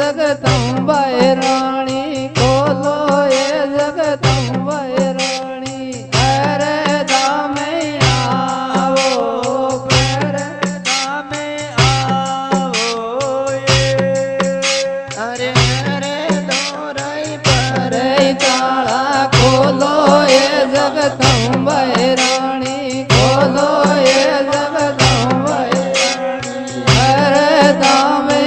जगदम्बा रानी खोलो ये जगदम्बा रानी अरे दामे आओ अरे दामे आओ ये अरे अरे दोराई पर ताला खोलो ये जगदम्बा रानी खोलो ये जगदम्बा रानी अरे दामे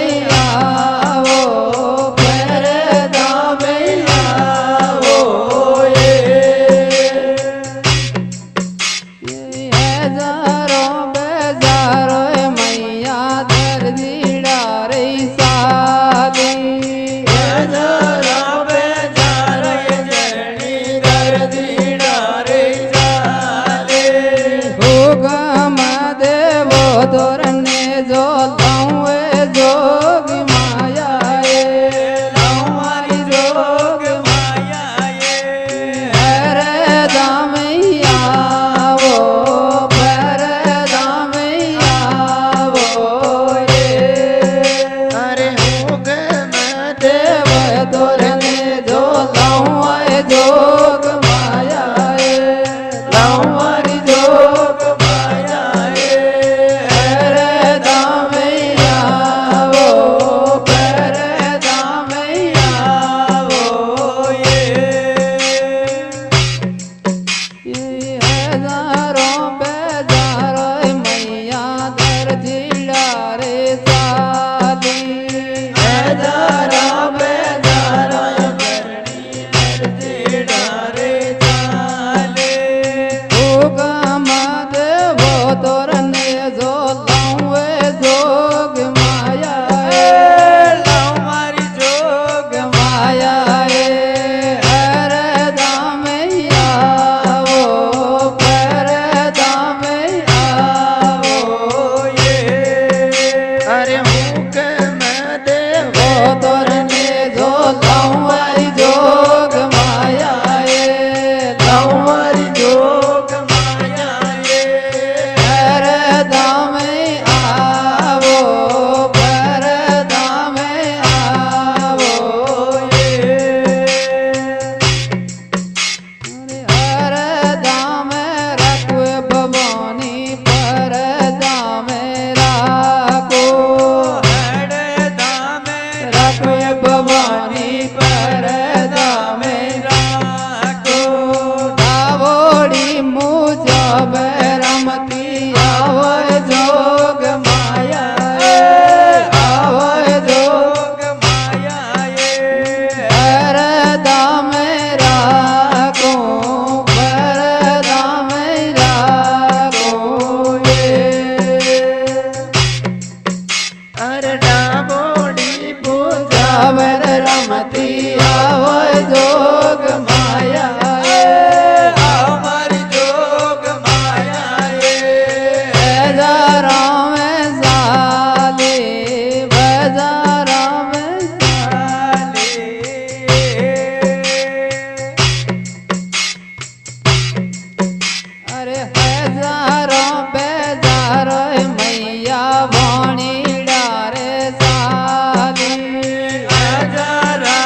भणीड़ा रे साली हजारा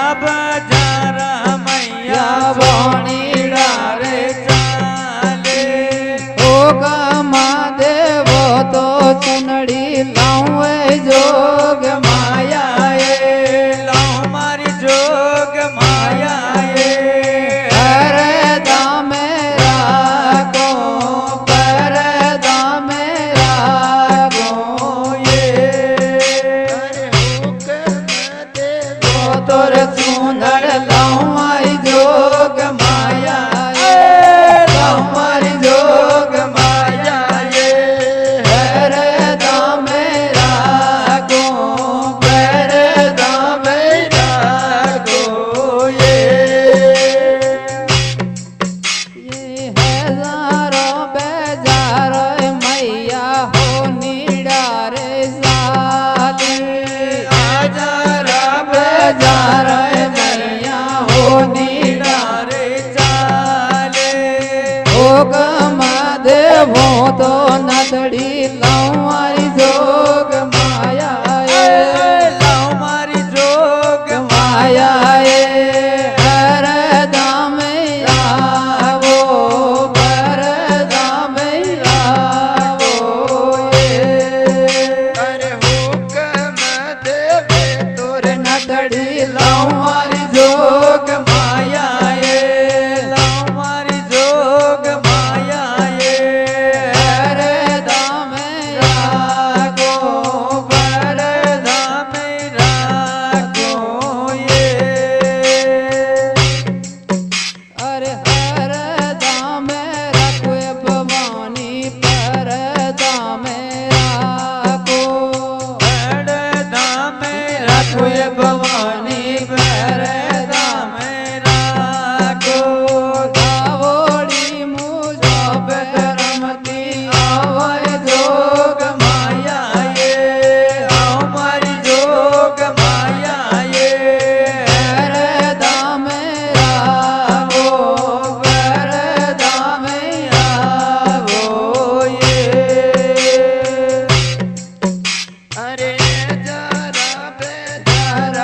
બેઠડી લાવ મારી જોગ માયાએ લાવ મારી જોગ માયાએ રે ધામે રાખો પરધામે રાખો એ અરે હર ધામે રાખો એ ભવાની પર ધામે રાખો પરધામે રાખો એ ભવાની પરધામે રાખો દાવોડી મુજો રમતી અમારી જોગ માયાએ અમારી જોગ માયાએ રે ધામે રાખો પર ધામે આવો એ અરે જરા બે જરા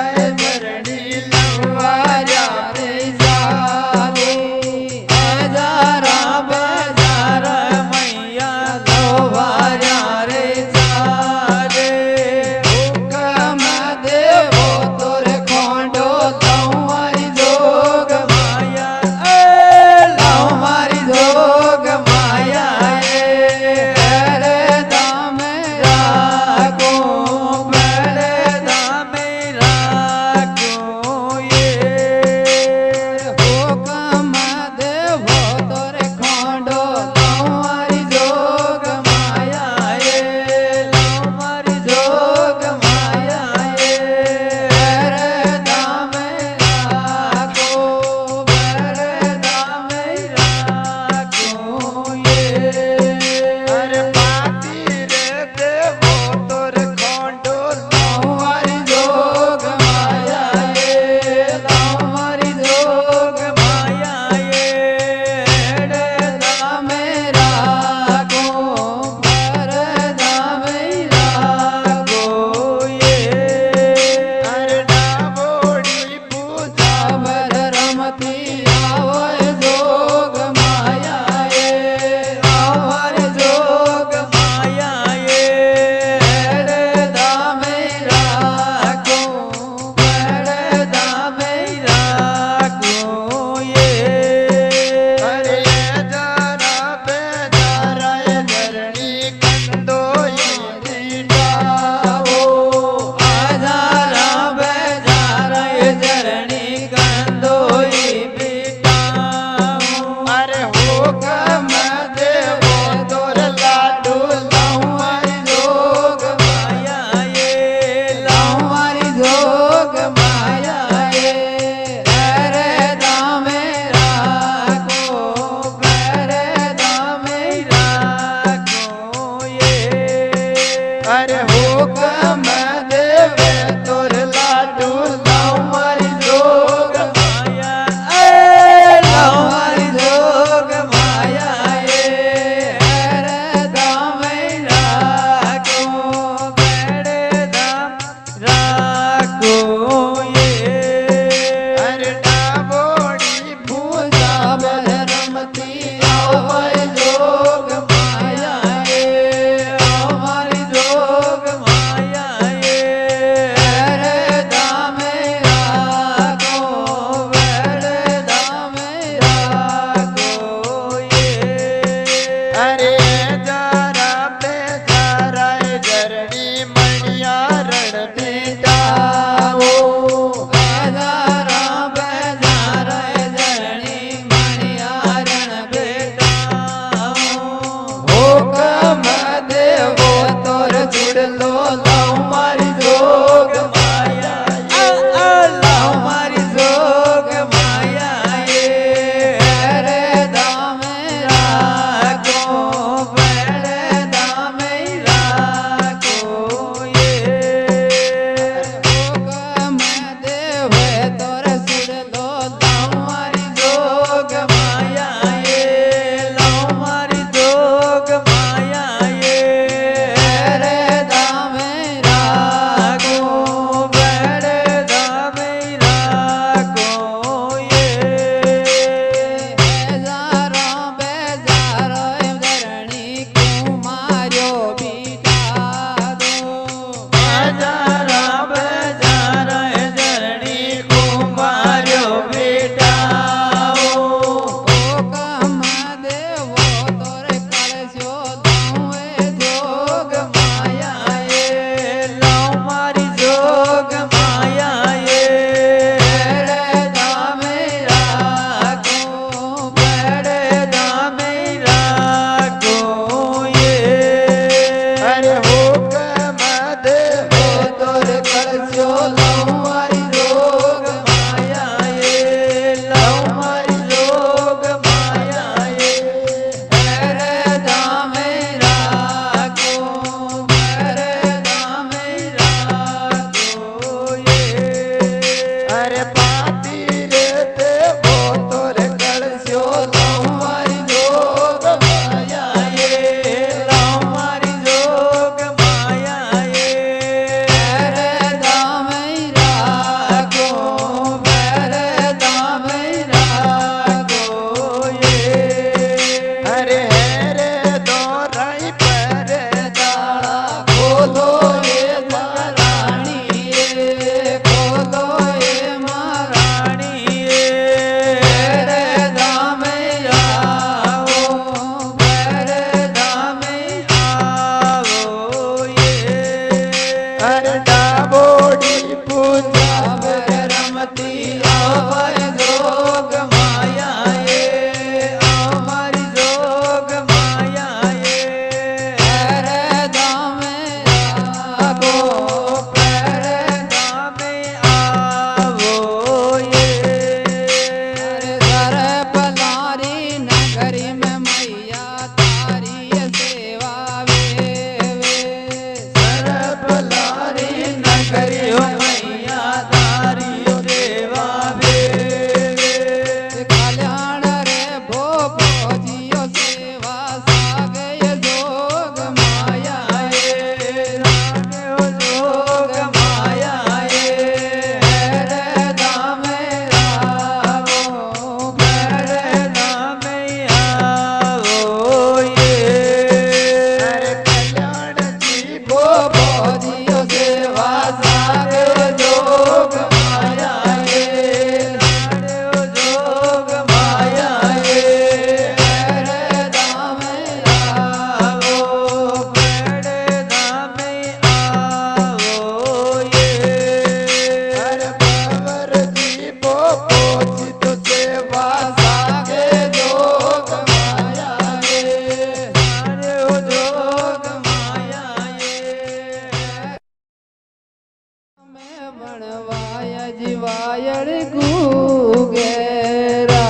मैं वणवाया जीवायड़ गुगेरा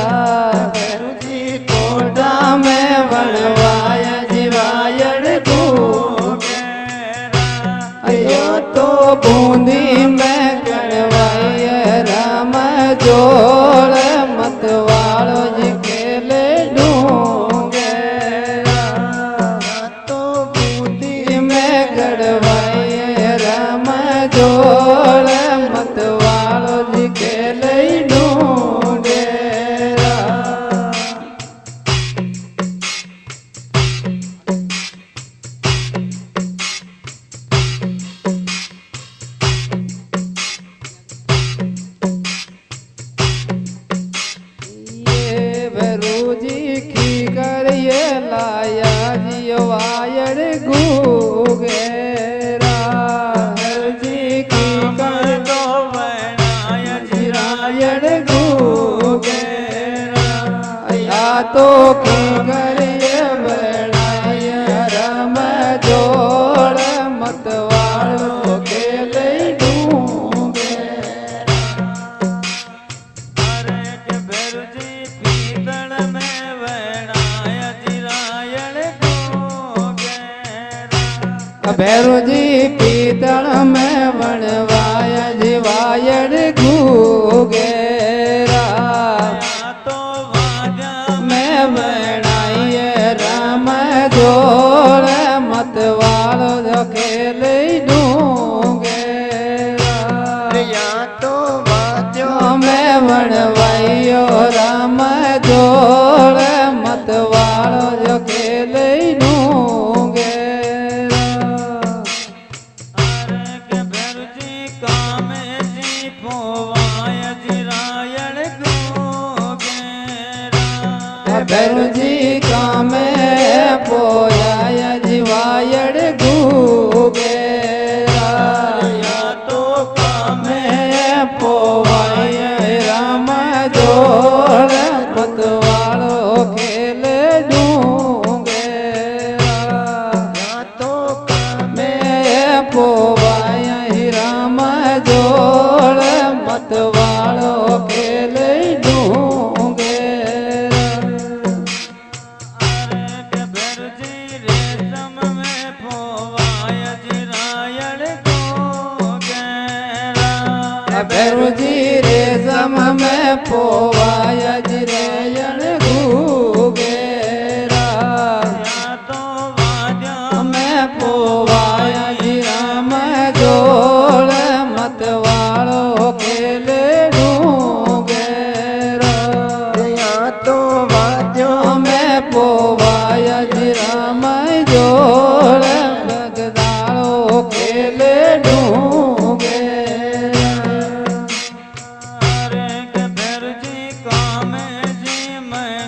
ભેરુજી કોડા कोटा में वणवाया जीवायड़ ગુગેરા अयो तो बूंदी में गणवाय राम जोड़ मत वालो जी खेले डूंगेरा તો બુદ્ધિ में गड़वाय राम जोड़ मत वालो जी खेले डूंगेरा ये भरूजी की करिए लाया जियो वायड़ गुगेरा हरजी की कर તો વણાય जिरायड़ गुगेरा या तो की करिए बनाय रम जोड़ मत वालो के ले डूंगेरा અરે કે ભેરુજી પીતળ મેં વણાય જીરાયણ ગોગેરા भैरुजी पीतल में वणवाया जीवायड़ गुगेरा આ તો વાજા मैं बनाइए राम जोड़ मत वालो जो खेले डूंगेरा યા તો વાજો मैं वणवाइयो राम जोड़ मत वालो जो खेले डूंगेरा અરે કે ભેરુજી કામેજી પોવાય જીરાયણ ગોગેરા भैरुजी कामे पोया जीवायड़ गुगेरा યા તો કામે मैं पोवाय राम जोड़ मत वालो खेले डूंगेरा યા તો કામે मैं पोवाय राम जोड़ मत वालो खेले डूंगेरा અરે કે ભેરુજી રેશમ મેં પોવાય જીરાયણ ગોગેરા भैरुजी रेशम में पोवाया जिरेयण गुगेरा યા તો વાજા में पोवाया जिराम जोड़ मत वालो खेले डूंगेरा યા તો વાજો में पोवाया जिराम जोड़ बगदालो खेले डूंगेरा અરે કે ભેરુજી કામેજી મેં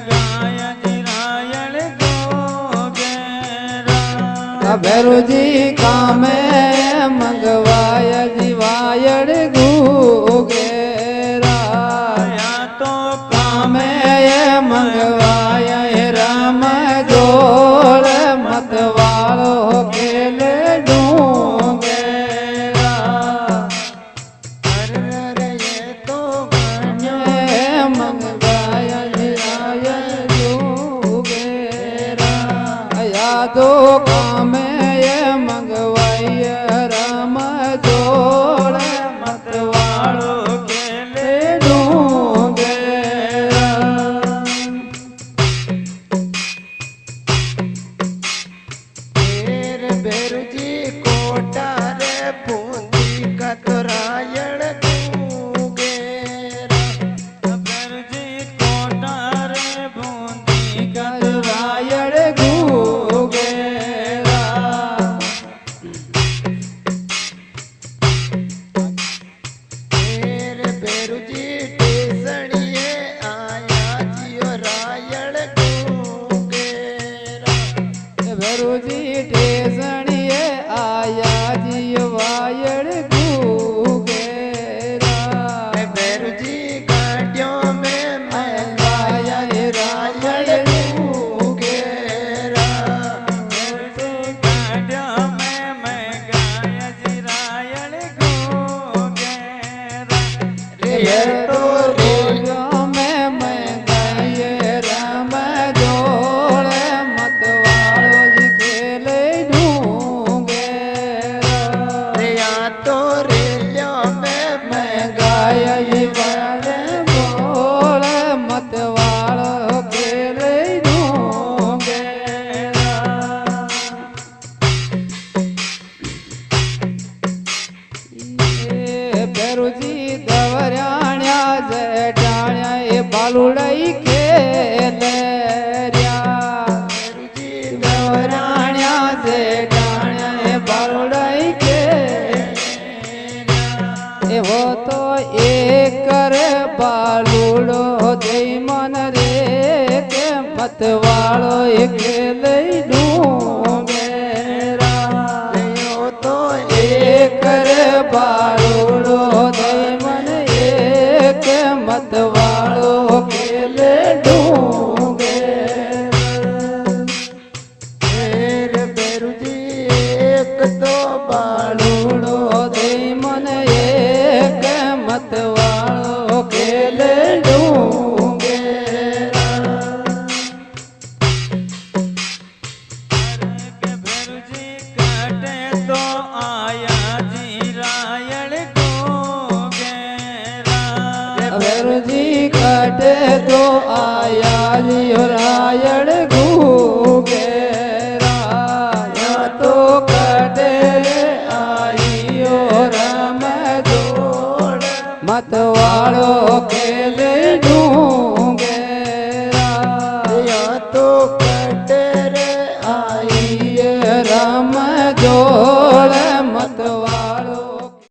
બાલુડઈ ખેલે રહ્યા ગવરાણ્યા છે ટાણ્યા એ બાલુડઈ ખેલે એવો તો એક રે બાલુડો જય મન રે કે મતવાળો એ ખેલે ડુંગેરા તો એક રે બાલુડો જય મન એક મતવાળો ખેલે ફેર ભેરુજી એક તો બાલુડો જય મન એક મતવાળો ખેલે કે ભેરુજી કાટે તો આયા જીરાયણ ગોગેરા વેરુજી કાટે તો આયા જીઓ રાયણ ઘુગેરા તો કાટે આયો રામ જોડ મતવાળો